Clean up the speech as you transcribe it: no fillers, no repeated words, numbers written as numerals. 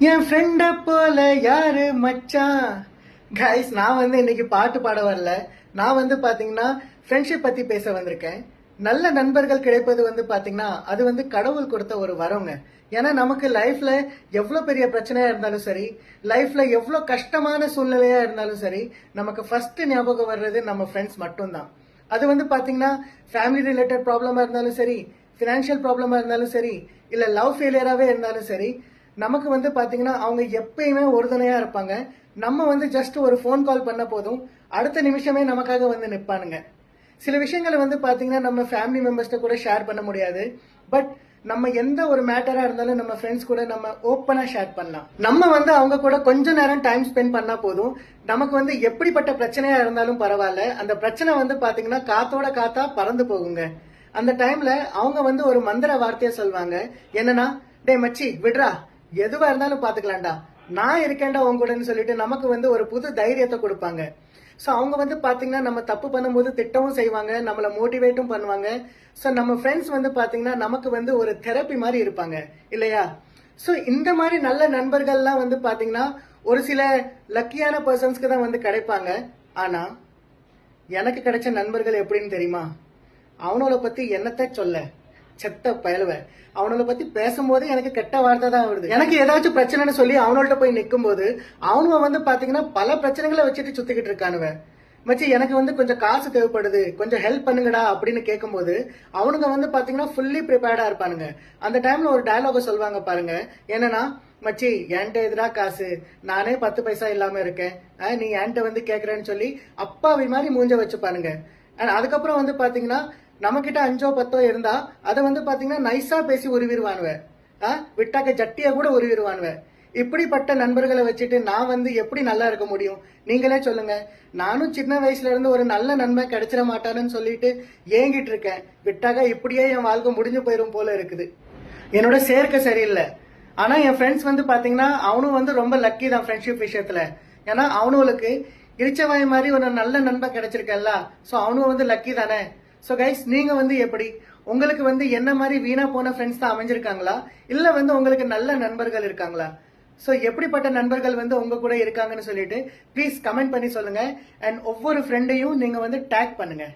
என் ஃப்ரெண்ட போல யாரு மச்சான். கைஸ், நான் வந்து இன்னைக்கு பாட்டு பாட வரல. நான் வந்து பாத்தீங்கன்னா ஃப்ரெண்ட்ஷிப் பத்தி பேச வந்திருக்கேன். நல்ல நண்பர்கள் கிடைப்பது வந்து பாத்தீங்கன்னா அது வந்து கடவுள் கொடுத்த ஒரு வரங்க. ஏன்னா நமக்கு லைஃப்ல எவ்வளவு பெரிய பிரச்சனையா இருந்தாலும் சரி, லைஃப்ல எவ்வளவு கஷ்டமான சூழ்நிலையா இருந்தாலும் சரி, நமக்கு ஃபர்ஸ்ட் ஞாபகம் வர்றது நம்ம ஃப்ரெண்ட்ஸ் மட்டும்தான். அது வந்து பாத்தீங்கன்னா ஃபேமிலி ரிலேட்டட் ப்ராப்ளமா இருந்தாலும் சரி, பினான்சியல் ப்ராப்ளமா இருந்தாலும் சரி, இல்ல லவ் ஃபெயிலியராவே இருந்தாலும் சரி, நமக்கு வந்து பாத்தீங்கன்னா அவங்க எப்பயுமே உறுதுணையா இருப்பாங்க. நம்ம வந்து ஜஸ்ட் ஒரு ஃபோன் கால் பண்ண போதும் அடுத்த நிமிஷமே நமக்காக வந்து நிப்பானுங்க. சில விஷயங்களை வந்து பாத்தீங்கன்னா நம்ம ஃபேமிலி மெம்பர்ஸ்ட கூட ஷேர் பண்ண முடியாது. பட் நம்ம எந்த ஒரு மேட்டரா இருந்தாலும் நம்ம ஃப்ரெண்ட்ஸ் கூட நம்ம ஓப்பனா ஷேர் பண்ணலாம். நம்ம வந்து அவங்க கூட கொஞ்ச நேரம் டைம் ஸ்பெண்ட் பண்ணா போதும், நமக்கு வந்து எப்படிப்பட்ட பிரச்சனையா இருந்தாலும் பரவாயில்ல, அந்த பிரச்சனை வந்து பாத்தீங்கன்னா காத்தோட காத்தா பறந்து போகுங்க. அந்த டைம்ல அவங்க வந்து ஒரு மந்திர வார்த்தையை சொல்வாங்க. என்னன்னா, டே மச்சி விட்ரா, எதுவா இருந்தாலும் பாத்துக்கலாம்டா, நான் இருக்கேன்டா உங்க கூடன்னு சொல்லிட்டு நமக்கு வந்து ஒரு புது தைரியத்தை கொடுப்பாங்க. ஸோ அவங்க வந்து பாத்தீங்கன்னா நம்ம தப்பு பண்ணும்போது திட்டவும் செய்வாங்க, நம்மளை மோட்டிவேட்டும் பண்ணுவாங்க. ஸோ நம்ம ஃப்ரெண்ட்ஸ் வந்து பாத்தீங்கன்னா நமக்கு வந்து ஒரு தெரப்பி மாதிரி இருப்பாங்க இல்லையா? ஸோ இந்த மாதிரி நல்ல நண்பர்கள்லாம் வந்து பாத்தீங்கன்னா ஒரு சில லக்கியான பர்சன்ஸ்க்கு தான் வந்து கிடைப்பாங்க. ஆனா எனக்கு கிடைச்ச நண்பர்கள் எப்படின்னு தெரியுமா? அவனோட பத்தி என்னத்த சொல்ல, செத்த பயலுவ. அவனோட பத்தி பேசும்போது எனக்கு கெட்ட வார்த்தை தான் வருது. எனக்கு ஏதாச்சும் பிரச்சனைன்னு சொல்லி அவனோட போய் நிற்கும் போது அவனுவ வந்து பாத்தீங்கன்னா பல பிரச்சனைகளை வச்சுட்டு சுத்திக்கிட்டு இருக்கானுவ. மச்சி எனக்கு வந்து கொஞ்சம் காசு தேவைப்படுது, கொஞ்சம் ஹெல்ப் பண்ணுங்கடா அப்படின்னு கேட்கும்போது அவனுங்க வந்து பாத்தீங்கன்னா ஃபுல்லி ப்ரிப்பேர்டா இருப்பானுங்க. அந்த டைம்ல ஒரு டயலாக சொல்லுவாங்க பாருங்க. என்னன்னா, மச்சி என்கிட்ட எதிரா காசு, நானே 10 பைசா இல்லாம இருக்கேன், நீ என்கிட்ட வந்து கேக்குறேன்னு சொல்லி அப்பாவி மாதிரி மூஞ்ச வச்சுப்பானுங்க. அதுக்கப்புறம் வந்து பாத்தீங்கன்னா நம்ம கிட்ட 5 10 இருந்தா அதை வந்து பாத்தீங்கன்னா நைஸா பேசி உருவிடுவானுவ. விட்டாக்க ஜட்டியா கூட உருவிடுவானுவ. இப்படிப்பட்ட நண்பர்களை வச்சுட்டு நான் வந்து எப்படி நல்லா இருக்க முடியும்? நீங்களே சொல்லுங்க. நானும் சின்ன வயசுல இருந்து ஒரு நல்ல நண்பன் கிடைச்சிட மாட்டானுன்னு சொல்லிட்டு ஏங்கிட்டு இருக்கேன். விட்டாக இப்படியே என் வாழ்க்கை முடிஞ்சு போயிரும் போல இருக்குது. என்னோட சேர்க்கை சரியில்லை. ஆனா என் ஃப்ரெண்ட்ஸ் வந்து பாத்தீங்கன்னா அவனும் வந்து ரொம்ப லக்கி தான் ஃப்ரெண்ட்ஷிப் விஷயத்துல. ஏன்னா அவனுங்களுக்கு இரிச்சவாய் மாதிரி ஒரு நல்ல நண்பன் கிடைச்சிருக்கல்ல. சோ அவனும் வந்து லக்கி தானே. ஸோ கைஸ், நீங்க வந்து எப்படி, உங்களுக்கு வந்து என்ன மாதிரி வீணா போன ஃப்ரெண்ட்ஸ் தான் அமைஞ்சிருக்காங்களா, இல்ல வந்து உங்களுக்கு நல்ல நண்பர்கள் இருக்காங்களா? ஸோ எப்படிப்பட்ட நண்பர்கள் வந்து உங்க கூட இருக்காங்கன்னு சொல்லிட்டு ப்ளீஸ் கமெண்ட் பண்ணி சொல்லுங்க. அண்ட் ஒவ்வொரு ஃப்ரெண்டையும் நீங்க வந்து டேக் பண்ணுங்க.